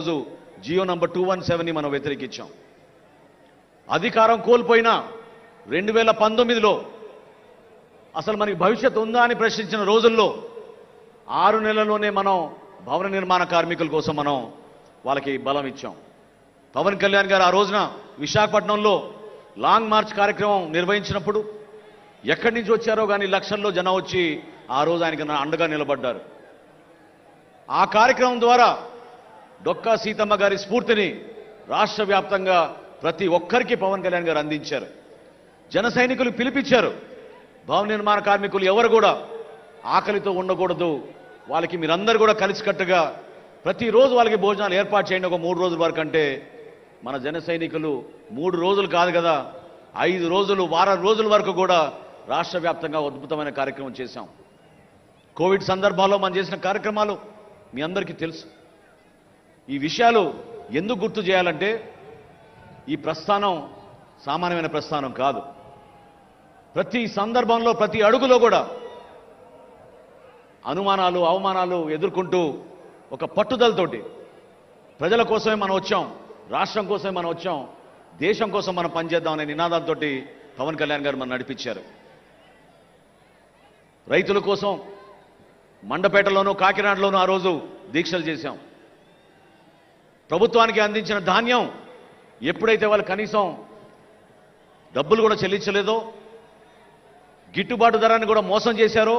రోజు GO number 217ని మనం వ్యతిరేకించాం. అధికారం కోల్పోయిన 2019లో అసలు మనకి భవిష్యత్తు ఉందా అని ప్రశ్నించిన రోజుల్లో 6 నెలల్లోనే మనం భవన నిర్మాణ కార్మికుల కోసం మనం వాళ్ళకి బలం ఇచ్చాం. పవన్ కళ్యాణ్ గారు ఆ రోజున విశాఖపట్నంలో లాంగ్ మార్చ్ కార్యక్రమం నిర్వహించినప్పుడు ఎక్కడి నుంచి వచ్చారో కానీ లక్షల్లో జనం వచ్చి ఆ రోజు ఆయనకి అండగా నిలబడ్డారు. ఆ కార్యక్రమం ద్వారా డొక్కా సీతమ్మ గారి స్ఫూర్తిని రాష్ట్ర వ్యాప్తంగా ప్రతి ఒక్కరికి పవన్ కళ్యాణ్ గారు అందించారు. జన సైనికులు పిలిపించారు. భవన నిర్మాణ కార్మికులు ఎవరు కూడా ఆకలితో ఉండకూడదు, వాళ్ళకి మీరందరూ కూడా కలిసికట్టుగా ప్రతిరోజు వాళ్ళకి భోజనాలు ఏర్పాటు చేయండి ఒక 3 రోజుల వరకు అంటే మన జన సైనికులు 3 రోజులు కాదు కదా 5 రోజులు వారం రోజుల వరకు కూడా రాష్ట్ర వ్యాప్తంగా అద్భుతమైన కార్యక్రమం చేశాం. కోవిడ్ సందర్భాల్లో మనం చేసిన కార్యక్రమాలు మీ అందరికీ తెలుసు. ఈ విషయాలు ఎందుకు గుర్తు చేయాలంటే ఈ ప్రస్థానం సామాన్యమైన ప్రస్థానం కాదు. ప్రతి సందర్భంలో ప్రతి అడుగులో కూడా అనుమానాలు అవమానాలు ఎదుర్కొంటూ ఒక పట్టుదలతోటి ప్రజల కోసమే మనం వచ్చాం, రాష్ట్రం కోసమే మనం వచ్చాం, దేశం కోసం మనం పనిచేద్దామనే నినాదంతో పవన్ కళ్యాణ్ గారు మనం నడిపించారు. రైతుల కోసం మండపేటలోనూ కాకినాడలోనూ ఆ రోజు దీక్షలు చేశాం. ప్రభుత్వానికి అందించిన ధాన్యం ఎప్పుడైతే వాళ్ళు కనీసం డబ్బులు కూడా చెల్లించలేదో, గిట్టుబాటు ధరాన్ని కూడా మోసం చేశారో,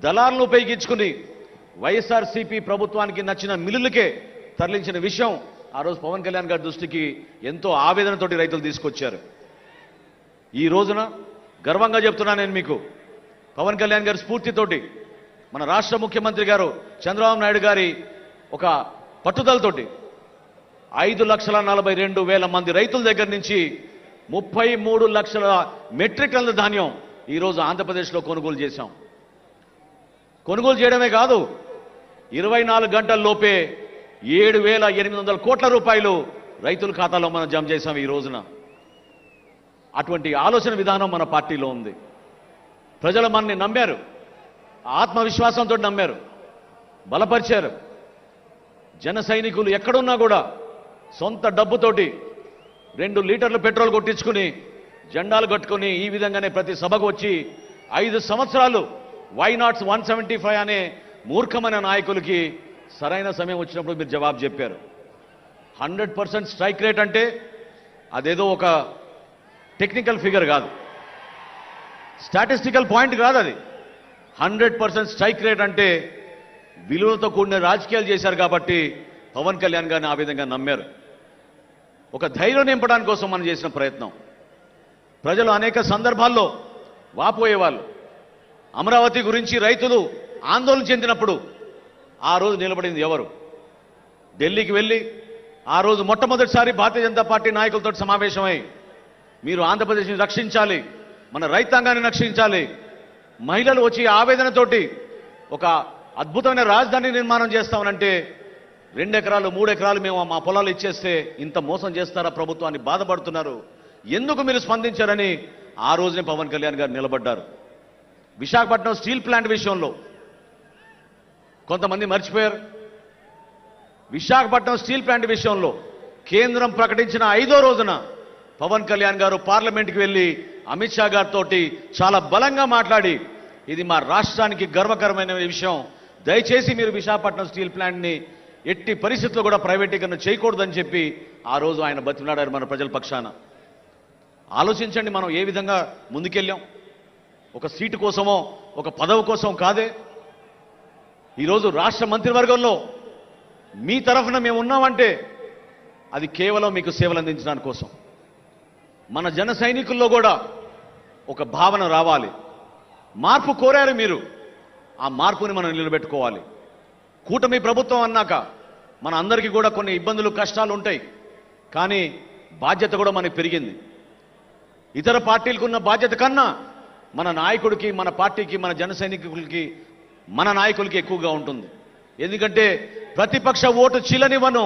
దళాలను ఉపయోగించుకుని వైఎస్ఆర్సీపీ ప్రభుత్వానికి నచ్చిన మిల్లులకే తరలించిన విషయం ఆ రోజు పవన్ కళ్యాణ్ గారి దృష్టికి ఎంతో ఆవేదనతోటి రైతులు తీసుకొచ్చారు. ఈ రోజున గర్వంగా చెప్తున్నా నేను మీకు, పవన్ కళ్యాణ్ గారి స్ఫూర్తితోటి మన రాష్ట్ర ముఖ్యమంత్రి గారు చంద్రబాబు నాయుడు గారి ఒక పట్టుదలతోటి 5,42,000 మంది రైతుల దగ్గర నుంచి 33 లక్షల మెట్రిక్ టన్నుల ధాన్యం ఈరోజు ఆంధ్రప్రదేశ్లో కొనుగోలు చేశాం. కొనుగోలు చేయడమే కాదు 24 గంటల్లోపే 7,800 కోట్ల రూపాయలు రైతుల ఖాతాలో మనం జమ చేశాం ఈ రోజున. అటువంటి ఆలోచన విధానం మన పార్టీలో ఉంది. ప్రజలు మనని నమ్మారు, ఆత్మవిశ్వాసంతో నమ్మారు, బలపరిచారు. జన సైనికులు ఎక్కడున్నా కూడా సొంత డబ్బుతోటి 2 లీటర్లు పెట్రోల్ కొట్టించుకుని జెండాలు కట్టుకుని ఈ విధంగానే ప్రతి సభకు వచ్చి 5 సంవత్సరాలు వై నాట్ 175 అనే మూర్ఖమైన నాయకులకి సరైన సమయం వచ్చినప్పుడు మీరు జవాబు చెప్పారు. 100% స్ట్రైక్ రేట్ అంటే అదేదో ఒక టెక్నికల్ ఫిగర్ కాదు, స్టాటిస్టికల్ పాయింట్ కాదు, అది 100% స్ట్రైక్ రేట్ అంటే విలువలతో కూడిన రాజకీయాలు చేశారు కాబట్టి పవన్ కళ్యాణ్ గారిని ఆ విధంగా నమ్మారు. ఒక ధైర్యం నింపడానికి కోసం మనం చేసిన ప్రయత్నం. ప్రజలు అనేక సందర్భాల్లో వాపోయేవాళ్ళు. అమరావతి గురించి రైతులు ఆందోళన చెందినప్పుడు ఆ రోజు నిలబడింది ఎవరు? ఢిల్లీకి వెళ్ళి ఆ రోజు మొట్టమొదటిసారి భారతీయ జనతా పార్టీ నాయకులతో సమావేశమై మీరు ఆంధ్రప్రదేశ్ని రక్షించాలి, మన రైతాంగాన్ని రక్షించాలి, మహిళలు వచ్చి ఆవేదనతోటి ఒక అద్భుతమైన రాజధాని నిర్మాణం చేస్తామనంటే 2 ఎకరాలు 3 ఎకరాలు మేము మా పొలాలు ఇచ్చేస్తే ఇంత మోసం చేస్తారా ప్రభుత్వాన్ని బాధపడుతున్నారు, ఎందుకు మీరు స్పందించారని ఆ రోజునే పవన్ కళ్యాణ్ గారు నిలబడ్డారు. విశాఖపట్నం స్టీల్ ప్లాంట్ విషయంలో కొంతమంది మర్చిపోయారు. విశాఖపట్నం స్టీల్ ప్లాంట్ విషయంలో కేంద్రం ప్రకటించిన 5వ రోజున పవన్ కళ్యాణ్ గారు పార్లమెంట్కి వెళ్ళి అమిత్ షా గారితో చాలా బలంగా మాట్లాడి ఇది మా రాష్ట్రానికి గర్వకరమైన విషయం, దయచేసి మీరు విశాఖపట్నం స్టీల్ ప్లాంట్ని ఎట్టి పరిస్థితుల్లో కూడా ప్రైవేటీకరణ చేయకూడదని చెప్పి ఆ రోజు ఆయన బతిమలాడారు మన ప్రజల పక్షాన. ఆలోచించండి మనం ఏ విధంగా ముందుకెళ్ళాం. ఒక సీటు కోసమో ఒక పదవి కోసం కాదే. ఈరోజు రాష్ట్ర మంత్రివర్గంలో మీ తరఫున మేము ఉన్నామంటే అది కేవలం మీకు సేవలు అందించడానికి కోసం. మన జన సైనికుల్లో కూడా ఒక భావన రావాలి. మార్పు కోరారు మీరు, ఆ మార్పుని మనం నిలబెట్టుకోవాలి. కూటమి ప్రభుత్వం అన్నాక మన అందరికీ కూడా కొన్ని ఇబ్బందులు కష్టాలు ఉంటాయి, కానీ బాధ్యత కూడా మనకి పెరిగింది. ఇతర పార్టీలకు ఉన్న బాధ్యత కన్నా మన నాయకుడికి, మన పార్టీకి, మన జన సైనికులకి, మన నాయకులకి ఎక్కువగా ఉంటుంది. ఎందుకంటే ప్రతిపక్ష ఓటు చీలనివ్వను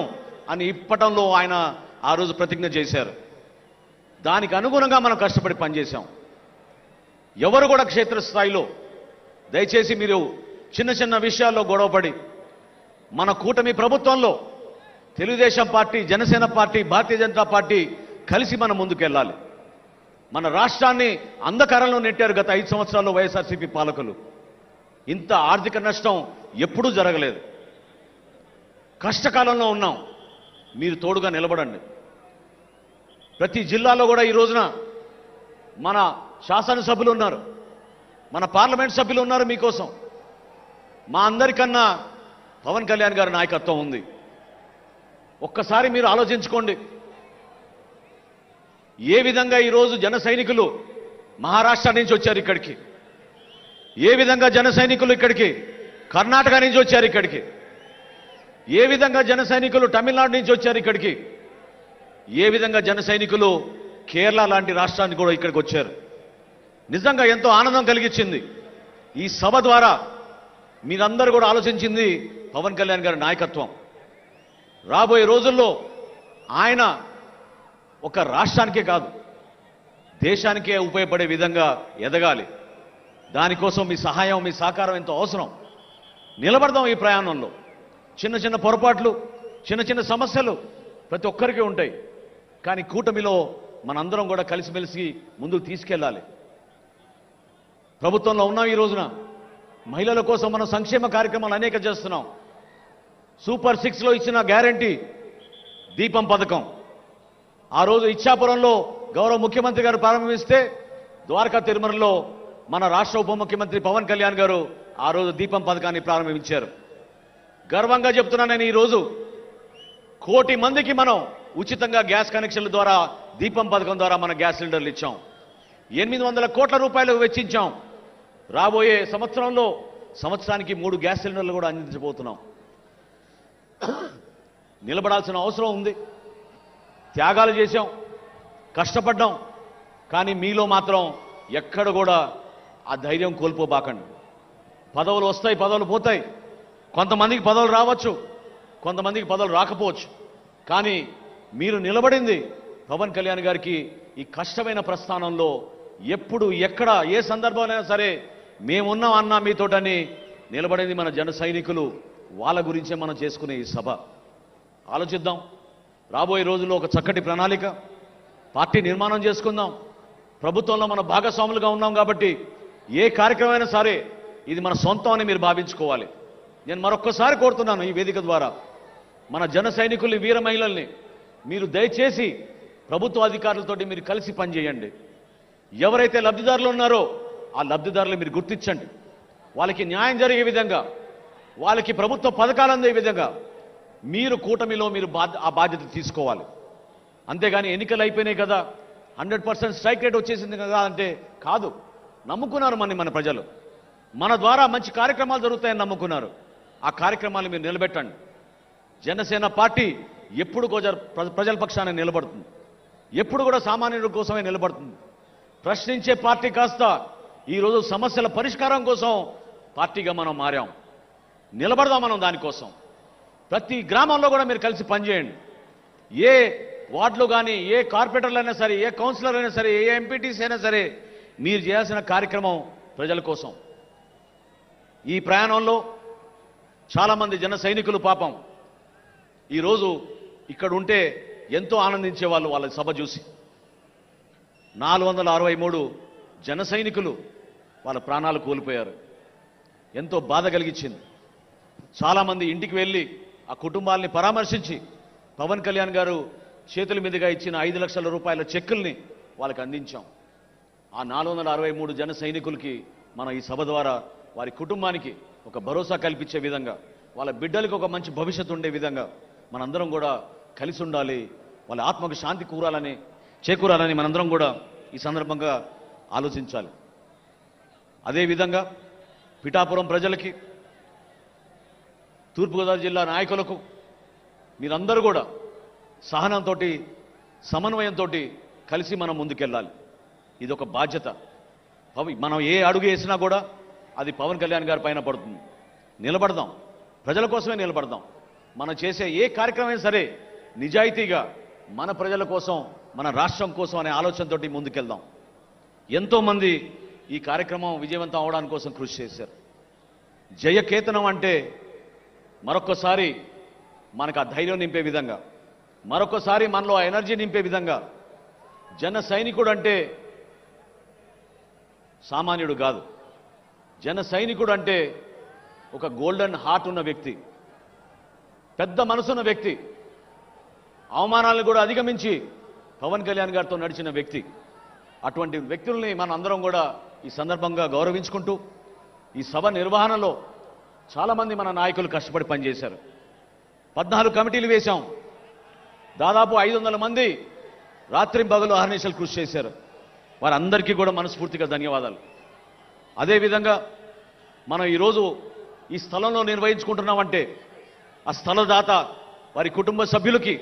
అని ఇప్పటంలో ఆయన ఆ రోజు ప్రతిజ్ఞ చేశారు. దానికి అనుగుణంగా మనం కష్టపడి పనిచేశాం. ఎవరు కూడా క్షేత్రస్థాయిలో దయచేసి మీరు చిన్న చిన్న విషయాల్లో గొడవపడి మన కూటమి ప్రభుత్వంలో Telugu Desam party, Janasena party, Bharatiya Janata party కలిసి మనం ముందుకెళ్ళాలి. మన రాష్ట్రాన్ని అంధకారంలో నెట్టారు గత 5 సంవత్సరాల్లో వైఎస్ఆర్సీపీ పాలకులు. ఇంత ఆర్థిక నష్టం ఎప్పుడూ జరగలేదు. కష్టకాలంలో ఉన్నాం. మీరు తోడుగా నిలబడండి. ప్రతి జిల్లాలో కూడా ఈ రోజున మన శాసనసభ్యులు ఉన్నారు, మన పార్లమెంట్ సభ్యులు ఉన్నారు మీకోసం. మా అందరికన్నా పవన్ కళ్యాణ్ గారి నాయకత్వం ఉంది. ఒక్కసారి మీరు ఆలోచించుకోండి. ఏ విధంగా ఈరోజు జన సైనికులు మహారాష్ట్ర నుంచి వచ్చారు ఇక్కడికి, ఏ విధంగా జన సైనికులు ఇక్కడికి కర్ణాటక నుంచి వచ్చారు ఇక్కడికి, ఏ విధంగా జన సైనికులు తమిళనాడు నుంచి వచ్చారు ఇక్కడికి, ఏ విధంగా జన సైనికులు కేరళ లాంటి రాష్ట్రానికి కూడా ఇక్కడికి వచ్చారు. నిజంగా ఎంతో ఆనందం కలిగించింది. ఈ సభ ద్వారా మీరందరూ కూడా ఆలోచించింది పవన్ కళ్యాణ్ గారి నాయకత్వం. రాబోయే రోజుల్లో ఆయన ఒక రాష్ట్రానికే కాదు, దేశానికే ఉపయోగపడే విధంగా ఎదగాలి. దానికోసం మీ సహాయం, మీ సహకారం ఎంతో అవసరం. నిలబడదాం ఈ ప్రయాణంలో. చిన్న చిన్న పొరపాట్లు, చిన్న చిన్న సమస్యలు ప్రతి ఒక్కరికి ఉంటాయి. కానీ కూటమిలో మనందరం కూడా కలిసిమెలిసి ముందుకు తీసుకెళ్ళాలి. ప్రభుత్వంలో ఉన్నాం. ఈ రోజున మహిళల కోసం మనం సంక్షేమ కార్యక్రమాలు అనేక చేస్తున్నాం. సూపర్ 6లో ఇచ్చిన గ్యారంటీ దీపం పథకం ఆ రోజు ఇచ్చాపురంలో గౌరవ ముఖ్యమంత్రి గారు ప్రారంభిస్తే, ద్వారకా తిరుమలలో మన రాష్ట్ర ఉప ముఖ్యమంత్రి పవన్ కళ్యాణ్ గారు ఆ రోజు దీపం పథకాన్ని ప్రారంభించారు. గర్వంగా చెప్తున్నా నేను, ఈరోజు 1 కోటి మందికి మనం ఉచితంగా గ్యాస్ కనెక్షన్ల ద్వారా, దీపం పథకం ద్వారా మన గ్యాస్ సిలిండర్లు ఇచ్చాం. 800 కోట్ల రూపాయలు వెచ్చించాం. రాబోయే సంవత్సరంలో సంవత్సరానికి 3 గ్యాస్ సిలిండర్లు కూడా అందించబోతున్నాం. నిలబడాల్సిన అవసరం ఉంది. త్యాగాలు చేశాం, కష్టపడ్డాం. కానీ మీలో మాత్రం ఎక్కడ కూడా ఆ ధైర్యం కోల్పోబాకండి. పదవులు వస్తాయి, పదవులు పోతాయి. కొంతమందికి పదవులు రావచ్చు, కొంతమందికి పదవులు రాకపోవచ్చు. కానీ మీరు నిలబడింది పవన్ కళ్యాణ్ గారికి ఈ కష్టమైన ప్రస్థానంలో ఎప్పుడు, ఎక్కడ, ఏ సందర్భంలో సరే మేమున్నాం అన్నా మీతోటని నిలబడింది మన జన సైనికులు. వాళ్ళ గురించే మనం చేసుకునే ఈ సభ. ఆలోచిద్దాం. రాబోయే రోజుల్లో ఒక చక్కటి ప్రణాళిక, పార్టీ నిర్మాణం చేసుకుందాం. ప్రభుత్వంలో మన భాగస్వాములుగా ఉన్నాం కాబట్టి ఏ కార్యక్రమం అయినా సరే ఇది మన సొంతం అని మీరు భావించుకోవాలి. నేను మరొక్కసారి కోరుతున్నాను ఈ వేదిక ద్వారా మన జన సైనికుల్ని, వీర మహిళల్ని, మీరు దయచేసి ప్రభుత్వ అధికారులతోటి మీరు కలిసి పనిచేయండి. ఎవరైతే లబ్ధిదారులు ఉన్నారో ఆ లబ్ధిదారులు మీరు గుర్తించండి. వాళ్ళకి న్యాయం జరిగే విధంగా, వాళ్ళకి ప్రభుత్వ పథకాలు అందే విధంగా మీరు కూటమిలో మీరు ఆ బాధ్యత తీసుకోవాలి. అంతేగాని ఎన్నికలు అయిపోయినాయి కదా, 100% స్ట్రైక్ రేట్ వచ్చేసింది కదా అంటే కాదు. నమ్ముకున్నారు మన ప్రజలు. మన ద్వారా మంచి కార్యక్రమాలు జరుగుతాయని నమ్ముకున్నారు. ఆ కార్యక్రమాలు మీరు నిలబెట్టండి. జనసేన పార్టీ ఎప్పుడు ప్రజల పక్షాన నిలబడుతుంది, ఎప్పుడు కూడా సామాన్యుల కోసమే నిలబడుతుంది. ప్రశ్నించే పార్టీ కాస్త ఈరోజు సమస్యల పరిష్కారం కోసం పార్టీగా మనం మారాం. నిలబడదాం మనం దానికోసం. ప్రతి గ్రామంలో కూడా మీరు కలిసి పనిచేయండి. ఏ వార్డులో కానీ, ఏ కార్పొరేటర్లు అయినా సరే, ఏ కౌన్సిలర్ అయినా సరే, ఏ ఎంపీటీసీ అయినా సరే, మీరు చేయాల్సిన కార్యక్రమం ప్రజల కోసం. ఈ ప్రయాణంలో చాలామంది జన సైనికులు పాపం ఈరోజు ఇక్కడ ఉంటే ఎంతో ఆనందించేవాళ్ళు వాళ్ళ సభ చూసి. 463 జన సైనికులు వాళ్ళ ప్రాణాలు కోల్పోయారు. ఎంతో బాధ కలిగించింది. చాలామంది ఇంటికి వెళ్ళి ఆ కుటుంబాలని పరామర్శించి పవన్ కళ్యాణ్ గారు చేతుల మీదుగా ఇచ్చిన 5 లక్షల రూపాయల చెక్కుల్ని వాళ్ళకి అందించాం. ఆ 463 జన సైనికులకి మనం ఈ సభ ద్వారా వారి కుటుంబానికి ఒక భరోసా కల్పించే విధంగా, వాళ్ళ బిడ్డలకు ఒక మంచి భవిష్యత్తు ఉండే విధంగా మనందరం కూడా కలిసి ఉండాలి. వాళ్ళ ఆత్మకు శాంతి చేకూరాలని మనందరం కూడా ఈ సందర్భంగా ఆలోచించాలి. అదేవిధంగా పిఠాపురం ప్రజలకి, తూర్పుగోదావరి జిల్లా నాయకులకు మీరందరూ కూడా సహనంతో, సమన్వయంతో కలిసి మనం ముందుకెళ్ళాలి. ఇది ఒక బాధ్యత. మనం ఏ అడుగు వేసినా కూడా అది పవన్ కళ్యాణ్ గారి పైన పడుతుంది. నిలబడదాం, ప్రజల కోసమే నిలబడదాం. మనం చేసే ఏ కార్యక్రమం సరే నిజాయితీగా మన ప్రజల కోసం, మన రాష్ట్రం కోసం అనే ఆలోచనతో ముందుకెళ్దాం. ఎంతోమంది ఈ కార్యక్రమం విజయవంతం అవడానికి కోసం కృషి చేశారు. జయకేతనం అంటే మరొక్కసారి మనకు ఆ ధైర్యం నింపే విధంగా, మరొకసారి మనలో ఆ ఎనర్జీ నింపే విధంగా, జన సైనికుడు అంటే సామాన్యుడు కాదు. జన సైనికుడు అంటే ఒక గోల్డెన్ హార్ట్ ఉన్న వ్యక్తి, పెద్ద మనసున్న వ్యక్తి, అవమానాలను కూడా అధిగమించి పవన్ కళ్యాణ్ గారితో నడిచిన వ్యక్తి. అటువంటి వ్యక్తుల్ని మన అందరం కూడా ఈ సందర్భంగా గౌరవించుకుంటూ, ఈ సభ నిర్వహణలో చాలామంది మన నాయకులు కష్టపడి పనిచేశారు. 14 కమిటీలు వేశాం. దాదాపు 500 మంది రాత్రింపగలు అహర్నిశలు కృషి చేశారు. వారందరికీ కూడా మనస్ఫూర్తిగా ధన్యవాదాలు. అదేవిధంగా మనం ఈరోజు ఈ స్థలంలో నిర్వహించుకుంటున్నామంటే ఆ స్థలదాత వారి కుటుంబ సభ్యులకి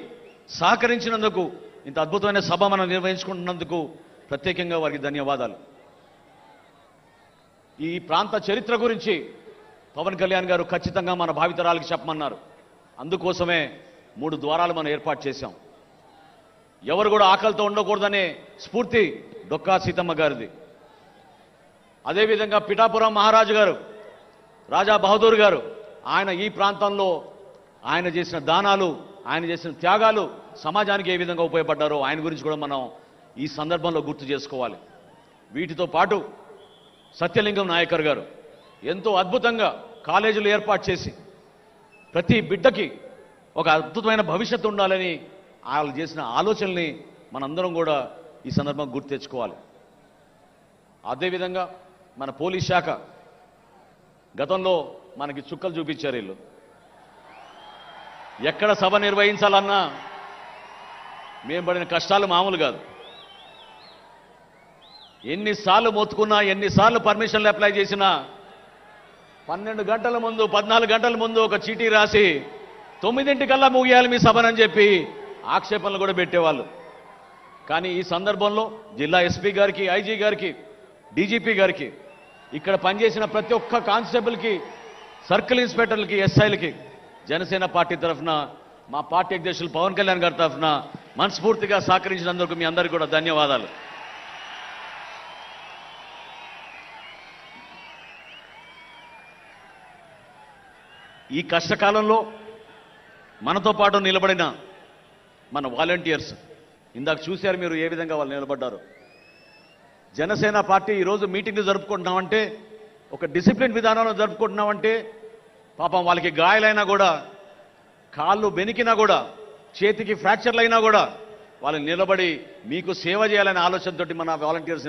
సహకరించినందుకు, ఇంత అద్భుతమైన సభ మనం నిర్వహించుకుంటున్నందుకు ప్రత్యేకంగా వారికి ధన్యవాదాలు. ఈ ప్రాంత చరిత్ర గురించి పవన్ కళ్యాణ్ గారు ఖచ్చితంగా మన భావితరాలకు చెప్పమన్నారు. అందుకోసమే 3 ద్వారాలు మనం ఏర్పాటు చేశాం. ఎవరు కూడా ఆకలితో ఉండకూడదనే స్ఫూర్తి డొక్కా సీతమ్మ గారిది. అదేవిధంగా పిఠాపురం మహారాజు గారు, రాజా బహదూర్ గారు, ఆయన ఈ ప్రాంతంలో ఆయన చేసిన దానాలు, ఆయన చేసిన త్యాగాలు సమాజానికి ఏ విధంగా ఉపయోగపడ్డారో ఆయన గురించి కూడా మనం ఈ సందర్భంలో గుర్తు చేసుకోవాలి. వీటితో పాటు సత్యలింగం నాయకర్ గారు ఎంతో అద్భుతంగా కాలేజీలు ఏర్పాటు చేసి ప్రతి బిడ్డకి ఒక అద్భుతమైన భవిష్యత్తు ఉండాలని వాళ్ళు చేసిన ఆలోచనల్ని మనందరం కూడా ఈ సందర్భంగా గుర్తు తెచ్చుకోవాలి. అదేవిధంగా మన పోలీస్ శాఖ గతంలో మనకి చుక్కలు చూపించారు. వీళ్ళు ఎక్కడ సభ నిర్వహించాలన్నా మేము పడిన కష్టాలు మామూలు కాదు. ఎన్నిసార్లు మొత్తుకున్నా, ఎన్నిసార్లు పర్మిషన్లు అప్లై చేసినా 12 గంటల ముందు, 14 గంటల ముందు ఒక చీటీ రాసి 9 ముగియాలి మీ సభనని చెప్పి ఆక్షేపణలు కూడా పెట్టేవాళ్ళు. కానీ ఈ సందర్భంలో జిల్లా ఎస్పీ గారికి, ఐజీ గారికి, డీజీపీ గారికి, ఇక్కడ పనిచేసిన ప్రతి ఒక్క కానిస్టేబుల్కి, సర్కిల్ ఇన్స్పెక్టర్లకి, ఎస్ఐలకి జనసేన పార్టీ తరఫున, మా పార్టీ అధ్యక్షులు పవన్ కళ్యాణ్ గారి తరఫున మనస్ఫూర్తిగా సహకరించినందుకు మీ అందరికీ కూడా ధన్యవాదాలు. ఈ కష్టకాలంలో మనతో పాటు నిలబడిన మన వాలంటీర్స్, ఇందాక చూశారు మీరు ఏ విధంగా వాళ్ళు నిలబడ్డారు. జనసేన పార్టీ ఈరోజు మీటింగ్లు జరుపుకుంటున్నామంటే, ఒక డిసిప్లిన్ విధానంలో జరుపుకుంటున్నామంటే, పాపం వాళ్ళకి గాయాలైనా కూడా, కాళ్ళు బెనికినా కూడా, చేతికి ఫ్రాక్చర్లు అయినా కూడా వాళ్ళు నిలబడి మీకు సేవ చేయాలనే ఆలోచనతోటి మన వాలంటీర్స్